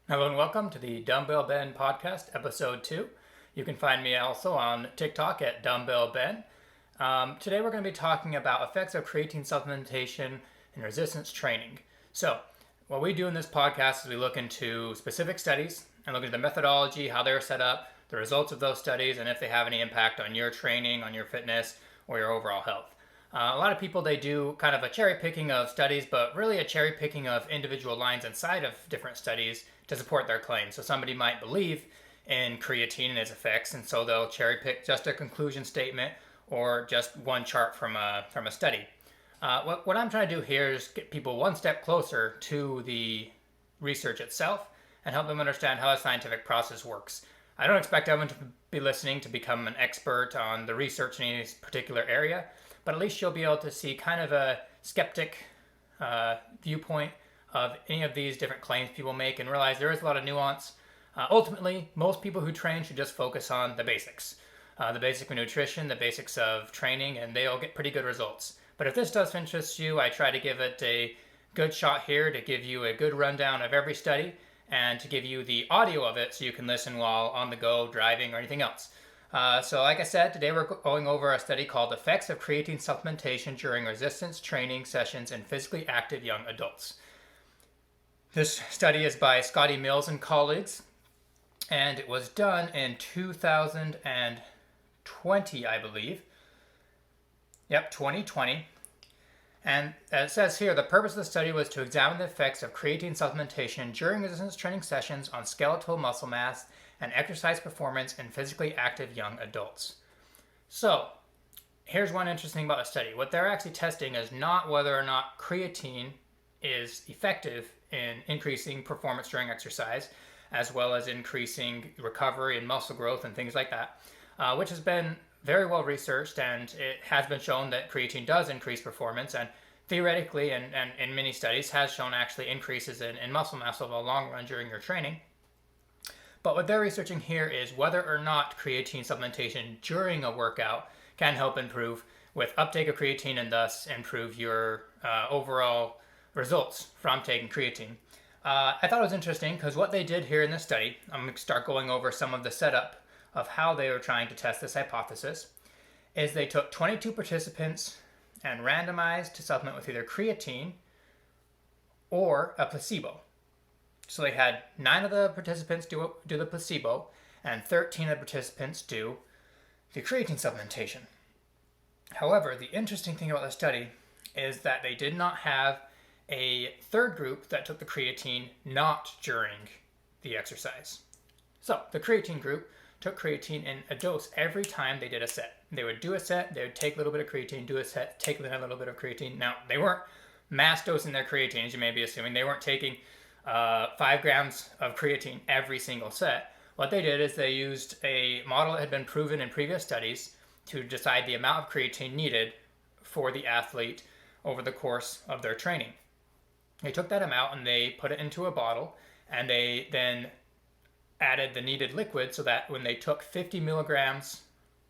Hello and welcome to the Dumbbell Ben podcast, episode 2. You can find me also on TikTok at Dumbbell Ben. Today we're going to be talking about effects of creatine supplementation in resistance training. So, what we do in this podcast is we look into specific studies and look into the methodology, how they're set up, the results of those studies, and if they have any impact on your training, on your fitness, or your overall health. A lot of people, they do kind of a cherry picking of studies, but really a cherry picking of individual lines inside of different studies to support their claims. So somebody might believe in creatine and its effects, and so they'll cherry pick just a conclusion statement or just one chart from a study. What I'm trying to do here is get people one step closer to the research itself and help them understand how the scientific process works. I don't expect everyone to be listening to become an expert on the research in any particular area, but at least you'll be able to see kind of a skeptic viewpoint of any of these different claims people make and realize there is a lot of nuance. Ultimately, most people who train should just focus on the basics. The basic of nutrition, the basics of training, and they'll get pretty good results. But if this does interest you, I try to give it a good shot here to give you a good rundown of every study and to give you the audio of it so you can listen while on the go, driving, or anything else. So like I said, today we're going over a study called Effects of Creatine Supplementation During Resistance Training Sessions in Physically Active Young Adults. This study is by Scotty Mills and colleagues, and it was done in 2020, I believe. Yep, 2020. And as it says here, the purpose of the study was to examine the effects of creatine supplementation during resistance training sessions on skeletal muscle mass and exercise performance in physically active young adults. So, here's one interesting thing about the study. What they're actually testing is not whether or not creatine is effective in increasing performance during exercise, as well as increasing recovery and muscle growth and things like that, which has been very well researched, and it has been shown that creatine does increase performance, and theoretically, and in many studies, has shown actually increases in muscle mass over the long run during your training. But what they're researching here is whether or not creatine supplementation during a workout can help improve with uptake of creatine and thus improve your overall results from taking creatine. I thought it was interesting because what they did here in this study, I'm going to start going over some of the setup of how they were trying to test this hypothesis, is they took 22 participants and randomized to supplement with either creatine or a placebo. So they had 9 of the participants do the placebo and 13 of the participants do the creatine supplementation. However, the interesting thing about the study is that they did not have a third group that took the creatine not during the exercise. So the creatine group took creatine in a dose every time they did a set. They would do a set, they would take a little bit of creatine, do a set, take another little bit of creatine. Now, they weren't mass dosing their creatine, as you may be assuming. They weren't taking 5 grams of creatine every single set. What they did is they used a model that had been proven in previous studies to decide the amount of creatine needed for the athlete over the course of their training. They took that amount and they put it into a bottle, and they then added the needed liquid so that when they took 50 milligrams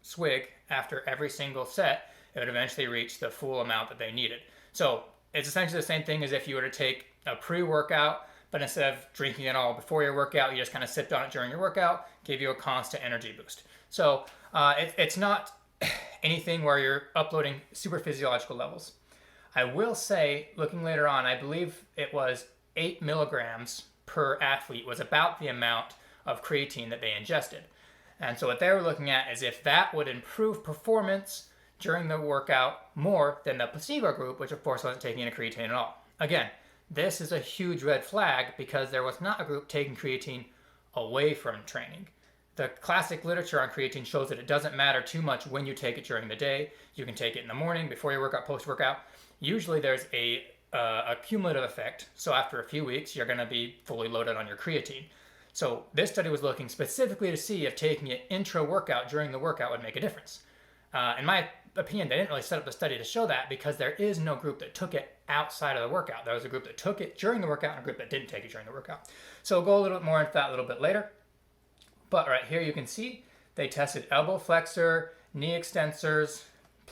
swig after every single set, it would eventually reach the full amount that they needed. So it's essentially the same thing as if you were to take a pre-workout, but instead of drinking it all before your workout, you just kind of sipped on it during your workout, gave you a constant energy boost. So it's not anything where you're uploading super physiological levels. I will say, looking later on, I believe it was 8 milligrams per athlete was about the amount of creatine that they ingested. And so what they were looking at is if that would improve performance during the workout more than the placebo group, which of course wasn't taking any creatine at all. Again, this is a huge red flag because there was not a group taking creatine away from training. The classic literature on creatine shows that it doesn't matter too much when you take it during the day. You can take it in the morning, before your workout, post-workout. Usually there's a cumulative effect. So after a few weeks, you're going to be fully loaded on your creatine. So this study was looking specifically to see if taking it intra-workout during the workout would make a difference. In my opinion, they didn't really set up the study to show that because there is no group that took it outside of the workout. There was a group that took it during the workout and a group that didn't take it during the workout. So we'll go a little bit more into that a little bit later. But right here you can see they tested elbow flexor, knee extensors,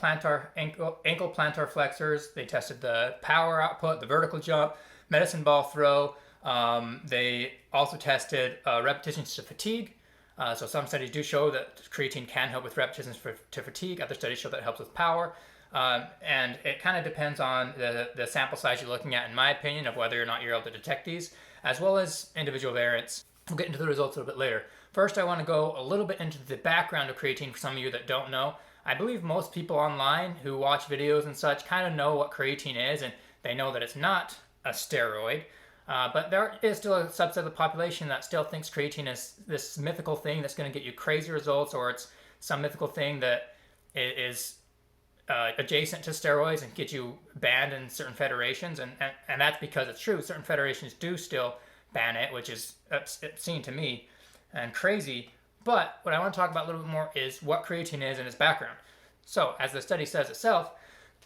ankle plantar flexors. They tested the power output, the vertical jump, medicine ball throw, They also tested repetitions to fatigue. So some studies do show that creatine can help with repetitions to fatigue. Other studies show that it helps with power. And it kind of depends on the sample size you're looking at, in my opinion, of whether or not you're able to detect these, as well as individual variants. We'll get into the results a little bit later. First, I want to go a little bit into the background of creatine for some of you that don't know. I believe most people online who watch videos and such kind of know what creatine is, and they know that it's not a steroid. But there is still a subset of the population that still thinks creatine is this mythical thing that's going to get you crazy results, or it's some mythical thing that is adjacent to steroids and get you banned in certain federations. And that's because it's true. Certain federations do still ban it, which is obscene to me and crazy. But what I want to talk about a little bit more is what creatine is and its background. So, as the study says itself,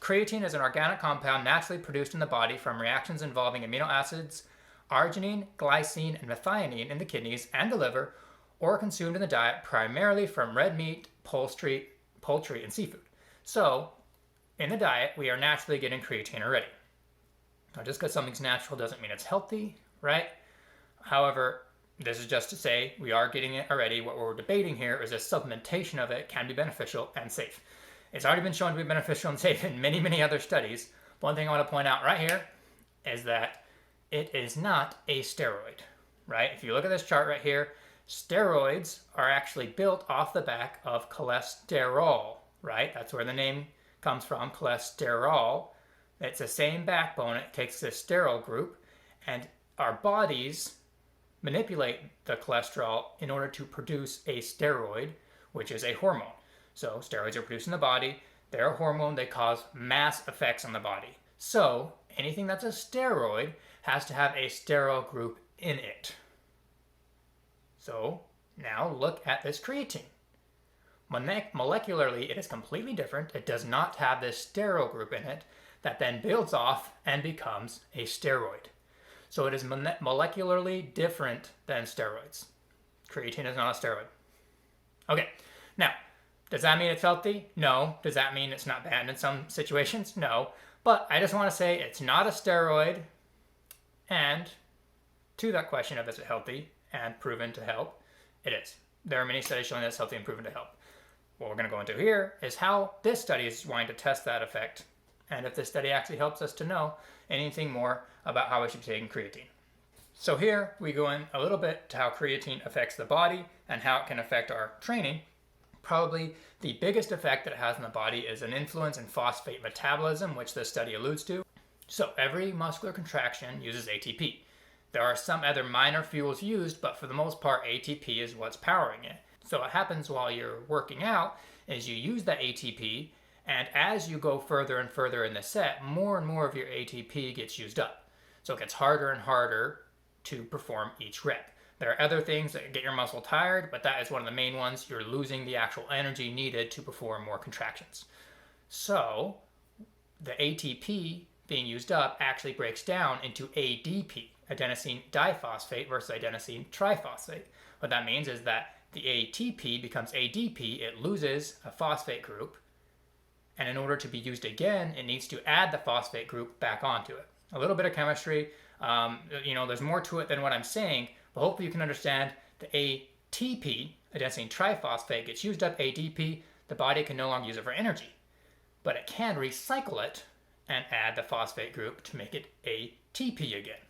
creatine is an organic compound naturally produced in the body from reactions involving amino acids, arginine, glycine, and methionine in the kidneys and the liver, or consumed in the diet primarily from red meat, poultry, and seafood. So, in the diet, we are naturally getting creatine already. Now, just because something's natural doesn't mean it's healthy, right? However, this is just to say we are getting it already. What we're debating here is a supplementation of it can be beneficial and safe. It's already been shown to be beneficial and safe in many, many other studies. One thing I want to point out right here is that it is not a steroid, right? If you look at this chart right here, steroids are actually built off the back of cholesterol, right? That's where the name comes from, cholesterol. It's the same backbone. It takes this sterol group, and our bodies manipulate the cholesterol in order to produce a steroid, which is a hormone. So steroids are produced in the body. They're a hormone. They cause mass effects on the body. So anything that's a steroid has to have a sterol group in it. So now look at this creatine. Molecularly, it is completely different. It does not have this sterol group in it that then builds off and becomes a steroid. So it is molecularly different than steroids. Creatine is not a steroid. Okay, now, does that mean it's healthy? No. Does that mean it's not banned in some situations? No. But I just want to say it's not a steroid. And to that question of is it healthy and proven to help, it is. There are many studies showing that it's healthy and proven to help. What we're going to go into here is how this study is wanting to test that effect, and if this study actually helps us to know anything more about how we should be taking creatine. So here we go in a little bit to how creatine affects the body and how it can affect our training. Probably the biggest effect that it has on the body is an influence in phosphate metabolism, which this study alludes to. So every muscular contraction uses ATP. There are some other minor fuels used, but for the most part, ATP is what's powering it. So what happens while you're working out is you use that ATP, and as you go further and further in the set, more and more of your ATP gets used up. So it gets harder and harder to perform each rep. There are other things that get your muscle tired, but that is one of the main ones. You're losing the actual energy needed to perform more contractions. So the ATP being used up actually breaks down into ADP, adenosine diphosphate versus adenosine triphosphate. What that means is that the ATP becomes ADP, it loses a phosphate group, and in order to be used again, it needs to add the phosphate group back onto it. A little bit of chemistry, there's more to it than what I'm saying, but hopefully you can understand the ATP, adenosine triphosphate, gets used up, ADP, the body can no longer use it for energy, but it can recycle it and add the phosphate group to make it ATP again.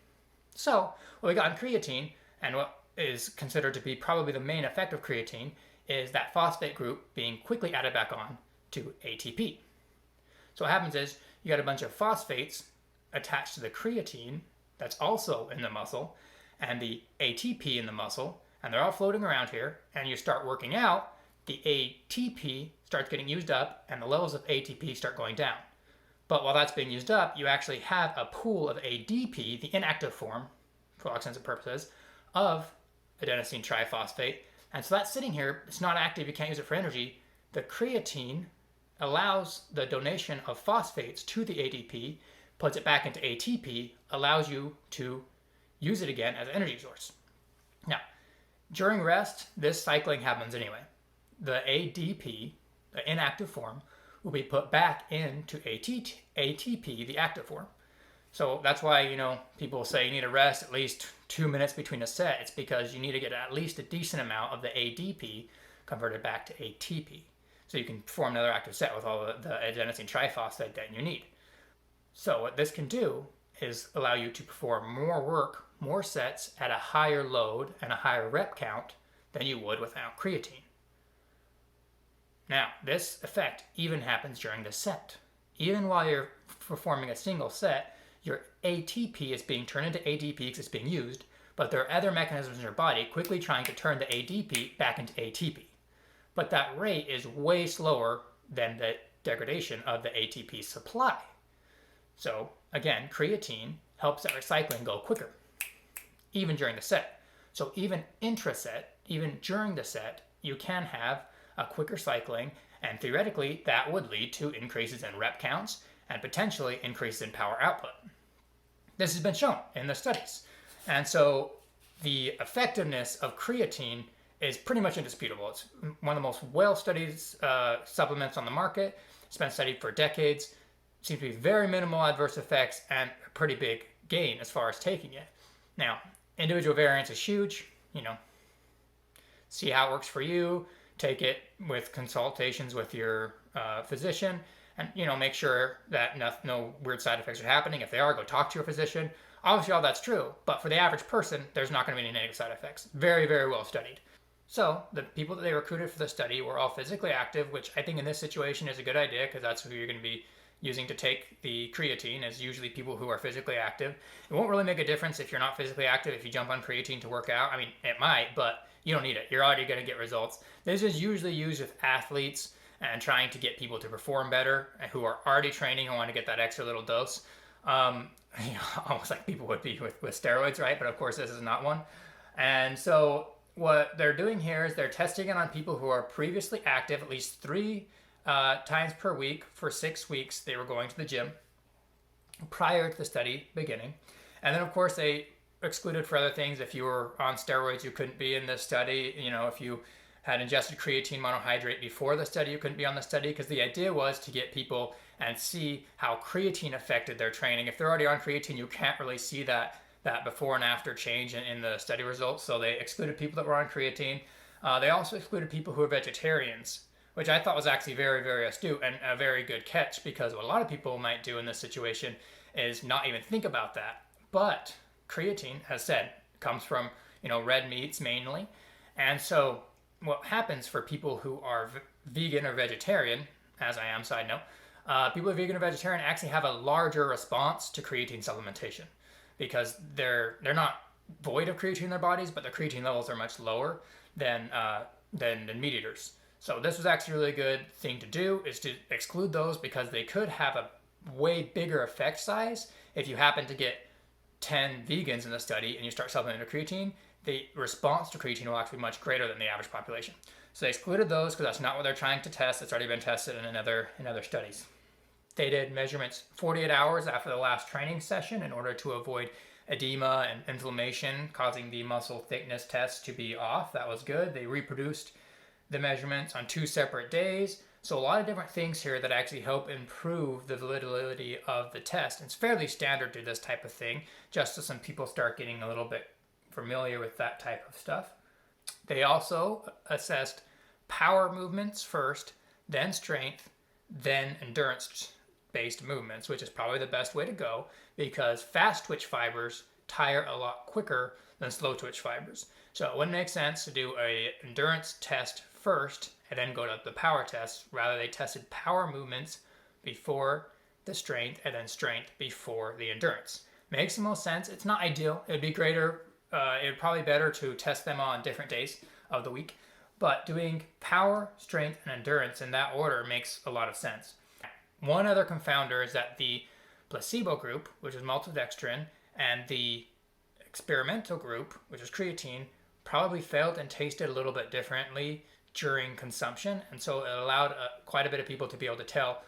So what we got in creatine, and what is considered to be probably the main effect of creatine, is that phosphate group being quickly added back on to ATP. So what happens is you got a bunch of phosphates attached to the creatine that's also in the muscle and the ATP in the muscle, and they're all floating around here, and you start working out, the ATP starts getting used up and the levels of ATP start going down. But while that's being used up, you actually have a pool of ADP, the inactive form, for all intents and purposes, of adenosine triphosphate. And so that's sitting here, it's not active, you can't use it for energy. The creatine allows the donation of phosphates to the ADP, puts it back into ATP, allows you to use it again as an energy source. Now, during rest, this cycling happens anyway. The ADP, the inactive form, will be put back into ATP, the active form. So that's why, people say you need to rest at least 2 minutes between a set. It's because you need to get at least a decent amount of the ADP converted back to ATP. So you can perform another active set with all the adenosine triphosphate that you need. So what this can do is allow you to perform more work, more sets at a higher load and a higher rep count than you would without creatine. Now, this effect even happens during the set. Even while you're performing a single set, your ATP is being turned into ADP because it's being used, but there are other mechanisms in your body quickly trying to turn the ADP back into ATP. But that rate is way slower than the degradation of the ATP supply. So, again, creatine helps that recycling go quicker, even during the set. So even intra-set, even during the set, you can have a quicker cycling, and theoretically that would lead to increases in rep counts and potentially increases in power output. This has been shown in the studies. And so the effectiveness of creatine is pretty much indisputable. It's one of the most well-studied supplements on the market. It's been studied for decades. Seems to be very minimal adverse effects and a pretty big gain as far as taking it. Now, individual variance is huge. See how it works for you. Take it with consultations with your physician, and make sure that no weird side effects are happening. If they are, go talk to your physician. Obviously, all that's true, but for the average person, there's not going to be any negative side effects. Very, very well studied. So the people that they recruited for the study were all physically active, which I think in this situation is a good idea because that's who you're going to be using to take the creatine, is usually people who are physically active. It won't really make a difference if you're not physically active if you jump on creatine to work out. I mean, it might, but you don't need it. You're already going to get results. This is usually used with athletes and trying to get people to perform better who are already training and want to get that extra little dose. Almost like people would be with steroids, right? But of course, this is not one. And so what they're doing here is they're testing it on people who are previously active at least 3 times per week for 6 weeks. They were going to the gym prior to the study beginning. And then, of course, they excluded for other things. If you were on steroids, you couldn't be in this study. If you had ingested creatine monohydrate before the study, you couldn't be on the study, because the idea was to get people and see how creatine affected their training. If they're already on creatine, you can't really see that before and after change in the study results. So they excluded people that were on creatine. They also excluded people who are vegetarians, which I thought was actually very, very astute and a very good catch, because what a lot of people might do in this situation is not even think about that. But creatine, as said, comes from red meats mainly. And so what happens for people who are vegan or vegetarian, as I am, side note, people who are vegan or vegetarian actually have a larger response to creatine supplementation, because they're not void of creatine in their bodies, but their creatine levels are much lower than meat eaters. So this was actually a really good thing to do, is to exclude those, because they could have a way bigger effect size. If you happen to get 10 vegans in the study and you start supplementing creatine, the response to creatine will actually be much greater than the average population. So they excluded those because that's not what they're trying to test. It's already been tested in other studies. They did measurements 48 hours after the last training session in order to avoid edema and inflammation causing the muscle thickness test to be off. That was good. They reproduced the measurements on 2 separate days. So a lot of different things here that actually help improve the validity of the test. It's fairly standard to this type of thing, just so some people start getting a little bit familiar with that type of stuff. They also assessed power movements first, then strength, then endurance-based movements, which is probably the best way to go, because fast twitch fibers tire a lot quicker than slow twitch fibers. So it wouldn't make sense to do an endurance test first and then go to the power test. Rather, they tested power movements before the strength and then strength before the endurance. Makes the most sense. It's not ideal. It'd be greater. It'd probably be better to test them on different days of the week. But doing power, strength, and endurance in that order makes a lot of sense. One other confounder is that the placebo group, which is maltodextrin, and the experimental group, which is creatine, probably felt and tasted a little bit differently during consumption, and so it allowed quite a bit of people to be able to tell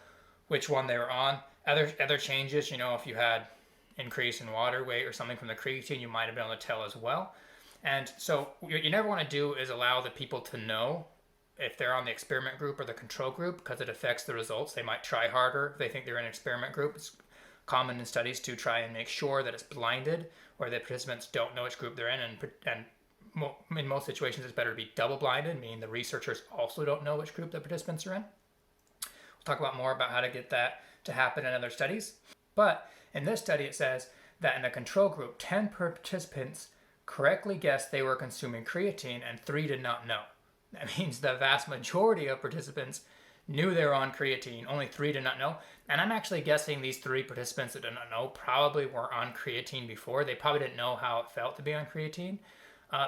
which one they were on. Other changes, if you had increase in water weight or something from the creatine, you might have been able to tell as well. And so what you never want to do is allow the people to know if they're on the experiment group or the control group, because it affects the results. They might try harder if they think they're in an experiment group. It's common in studies to try and make sure that it's blinded, where the participants don't know which group they're in, and in most situations it's better to be double blinded, meaning the researchers also don't know which group the participants are in. We'll talk about more about how to get that to happen in other studies. But in this study it says that in the control group, 10 participants correctly guessed they were consuming creatine and 3 did not know. That means the vast majority of participants knew they were on creatine, only 3 did not know. And I'm actually guessing these 3 participants that did not know probably were on creatine before. They probably didn't know how it felt to be on creatine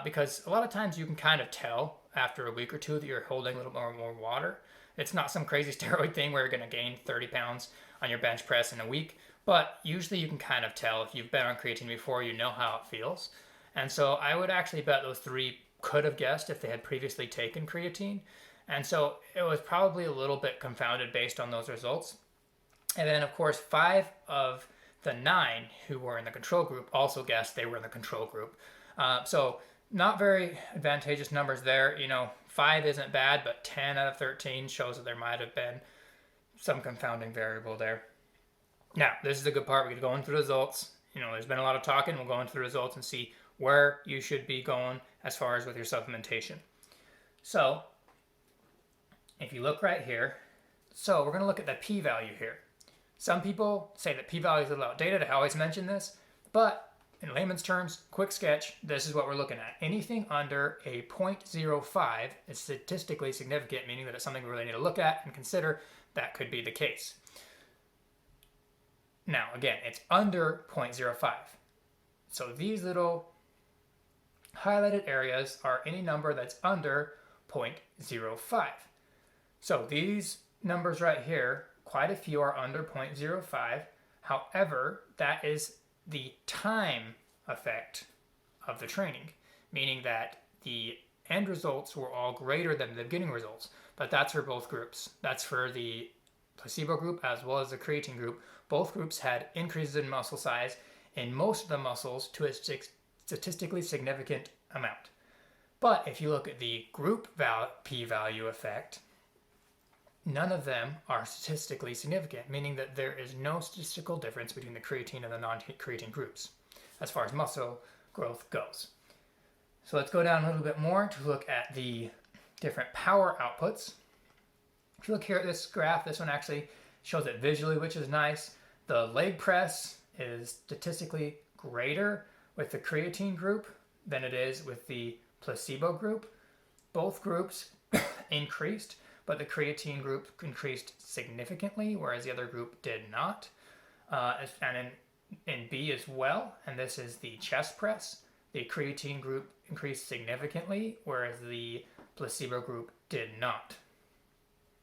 because a lot of times you can kind of tell after a week or two that you're holding a little more water. It's not some crazy steroid thing where you're going to gain 30 pounds on your bench press in a week, but usually you can kind of tell if you've been on creatine before, you know how it feels. And so I would actually bet those 3 could have guessed if they had previously taken creatine. And so it was probably a little bit confounded based on those results. And then, of course, 5 of the 9 who were in the control group also guessed they were in the control group. So not very advantageous numbers there. 5 isn't bad, but 10 out of 13 shows that there might have been some confounding variable there. Now, this is the good part. We could go into the results. There's been a lot of talking. We'll go into the results and see where you should be going as far as with your supplementation. So, if you look right here, so we're going to look at the p-value here. Some people say that p-value is a little outdated. I always mention this, but in layman's terms, quick sketch, this is what we're looking at. Anything under a 0.05 is statistically significant, meaning that it's something we really need to look at and consider that could be the case. Now, again, it's under 0.05. So these little highlighted areas are any number that's under 0.05. So these numbers right here, quite a few are under 0.05. However, that is the time effect of the training, meaning that the end results were all greater than the beginning results. But that's for both groups. That's for the placebo group as well as the creatine group. Both groups had increases in muscle size in most of the muscles to a statistically significant amount. But if you look at the group p-value effect, none of them are statistically significant, meaning that there is no statistical difference between the creatine and the non-creatine groups as far as muscle growth goes. So let's go down a little bit more to look at the different power outputs. If you look here at this graph, this one actually shows it visually, which is nice. The leg press is statistically greater with the creatine group than it is with the placebo group. Both groups increased, but the creatine group increased significantly, whereas the other group did not. And in B as well, and this is the chest press, the creatine group increased significantly, whereas the placebo group did not.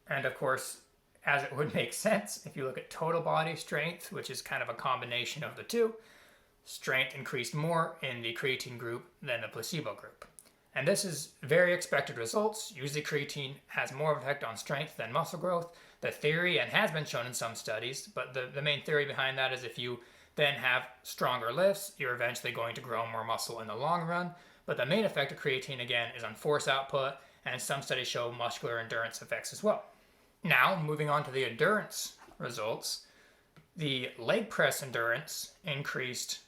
And of course, as it would make sense, if you look at total body strength, which is kind of a combination of the two, strength increased more in the creatine group than the placebo group. And this is very expected results. Usually creatine has more of an effect on strength than muscle growth. The theory, and has been shown in some studies, but the main theory behind that is if you then have stronger lifts, you're eventually going to grow more muscle in the long run. But the main effect of creatine, again, is on force output, and some studies show muscular endurance effects as well. Now, moving on to the endurance results, the leg press endurance increased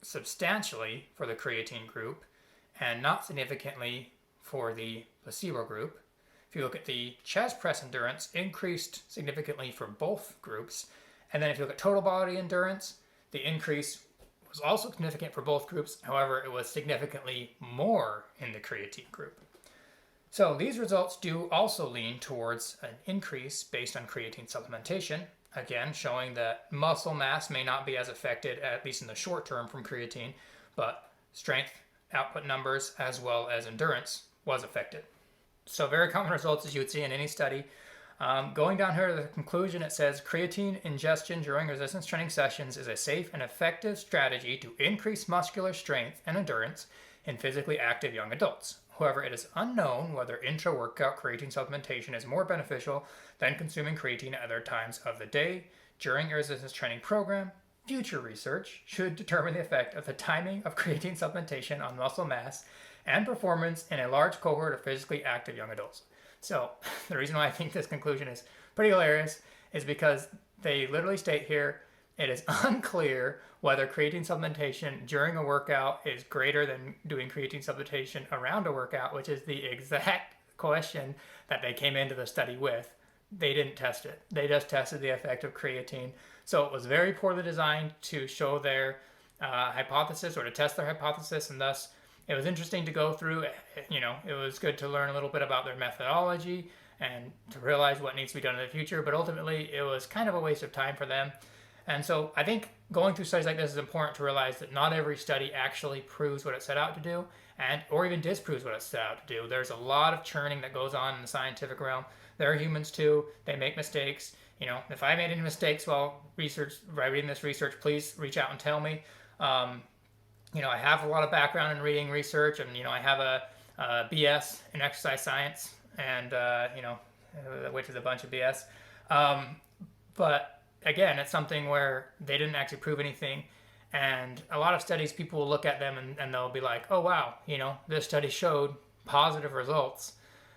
substantially for the creatine group and not significantly for the placebo group. If you look at the chest press endurance, increased significantly for both groups. And then if you look at total body endurance, the increase was also significant for both groups. However, it was significantly more in the creatine group. So these results do also lean towards an increase based on creatine supplementation, again showing that muscle mass may not be as affected, at least in the short term, from creatine, but strength output numbers as well as endurance was affected. So very common results as you would see in any study. Going down here to the conclusion, it says creatine ingestion during resistance training sessions is a safe and effective strategy to increase muscular strength and endurance in physically active young adults. However, it is unknown whether intra-workout creatine supplementation is more beneficial than consuming creatine at other times of the day during a resistance training program. Future research should determine the effect of the timing of creatine supplementation on muscle mass and performance in a large cohort of physically active young adults. So the reason why I think this conclusion is pretty hilarious is because they literally state here It is unclear whether creatine supplementation during a workout is greater than doing creatine supplementation around a workout, which is the exact question that they came into the study with. They didn't test it. They just tested the effect of creatine. So it was very poorly designed to show their hypothesis or to test their hypothesis, and thus it was interesting to go through. It was good to learn a little bit about their methodology and to realize what needs to be done in the future, but ultimately it was kind of a waste of time for them. And so I think going through studies like this is important to realize that not every study actually proves what it set out to do, or even disproves what it set out to do. There's a lot of churning that goes on in the scientific realm. They're humans too. They make mistakes. If I made any mistakes while reading this research, please reach out and tell me. I have a lot of background in reading research, and I have a BS in exercise science, and which is a bunch of BS. But again, it's something where they didn't actually prove anything. And a lot of studies, people will look at them and they'll be like, oh, wow, this study showed positive results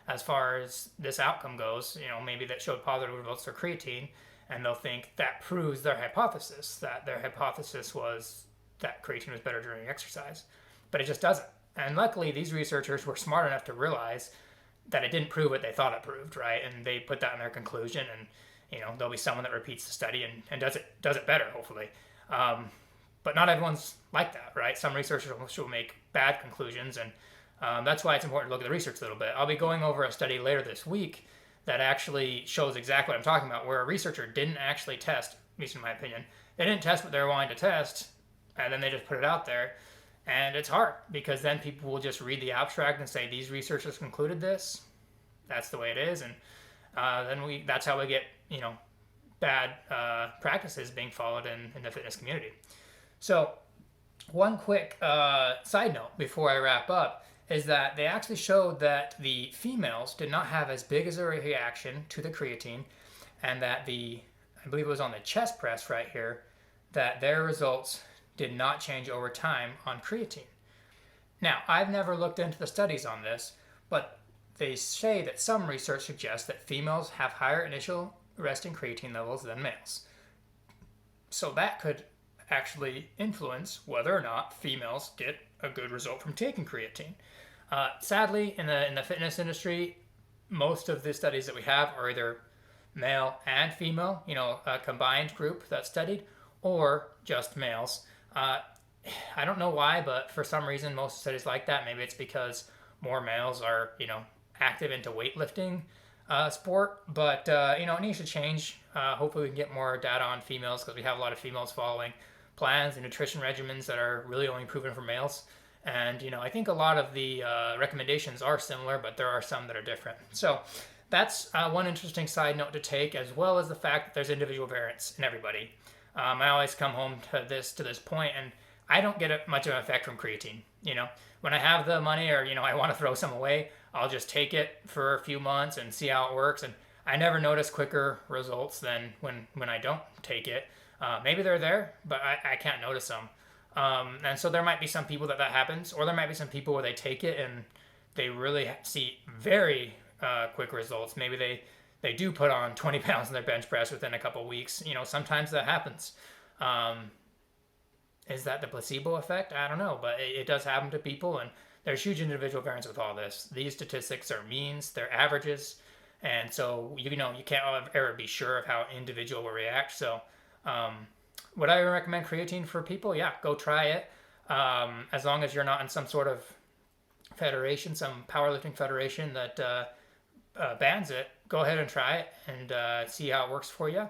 as far as this outcome goes. Maybe that showed positive results for creatine. And they'll think that proves their hypothesis, that their hypothesis was that creatine was better during exercise. But it just doesn't. And luckily, these researchers were smart enough to realize that it didn't prove what they thought it proved, right? And they put that in their conclusion, and there'll be someone that repeats the study and does it better, hopefully. But not everyone's like that, right? Some researchers will make bad conclusions, and that's why it's important to look at the research a little bit. I'll be going over a study later this week that actually shows exactly what I'm talking about, where a researcher didn't actually test, at least in my opinion. They didn't test what they were wanting to test, and then they just put it out there. And it's hard, because then people will just read the abstract and say, these researchers concluded this. That's the way it is. And then that's how we get bad practices being followed in the fitness community. So one quick side note before I wrap up is that they actually showed that the females did not have as big as a reaction to the creatine, and that I believe it was on the chest press right here, that their results did not change over time on creatine. Now, I've never looked into the studies on this, but they say that some research suggests that females have higher initial resting creatine levels than males. So that could actually influence whether or not females get a good result from taking creatine. Sadly, in the fitness industry, most of the studies that we have are either male and female, a combined group that's studied, or just males. I don't know why, but for some reason, most studies like that. Maybe it's because more males are, active into weightlifting sport. But, it needs to change. Hopefully we can get more data on females, because we have a lot of females following plans and nutrition regimens that are really only proven for males. And, I think a lot of the recommendations are similar, but there are some that are different. So that's one interesting side note to take, as well as the fact that there's individual variance in everybody. I always come home to this point, and I don't get much of an effect from creatine. When I have the money, or I want to throw some away, I'll just take it for a few months and see how it works. And I never notice quicker results than when I don't take it. Maybe they're there, but I can't notice them. And so there might be some people that happens, or there might be some people where they take it and they really see very quick results. Maybe they do put on 20 pounds in their bench press within a couple of weeks. Sometimes that happens. Is that the placebo effect? I don't know, but it does happen to people, and there's huge individual variance with all this. These statistics are means, they're averages, and so you can't ever be sure of how an individual will react. So would I recommend creatine for people? Yeah, go try it. As long as you're not in some sort of federation, some powerlifting federation that bans it, go ahead and try it and see how it works for you.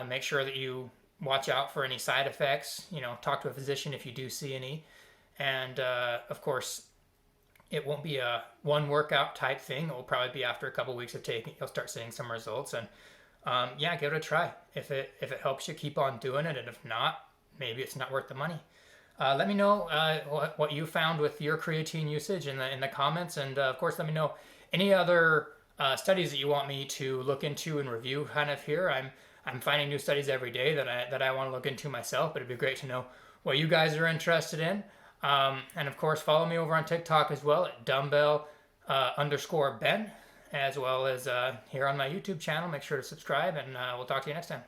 Make sure that you watch out for any side effects. Talk to a physician if you do see any. And of course, it won't be a one workout type thing. It will probably be after a couple weeks of taking, you'll start seeing some results. And give it a try. If it helps you, keep on doing it. And if not, maybe it's not worth the money. Let me know what you found with your creatine usage in the comments. And of course, let me know any other studies that you want me to look into and review kind of here. I'm finding new studies every day that I want to look into myself, but it'd be great to know what you guys are interested in. And of course, follow me over on TikTok as well at Dumbbell _Ben, as well as here on my YouTube channel. Make sure to subscribe, and we'll talk to you next time.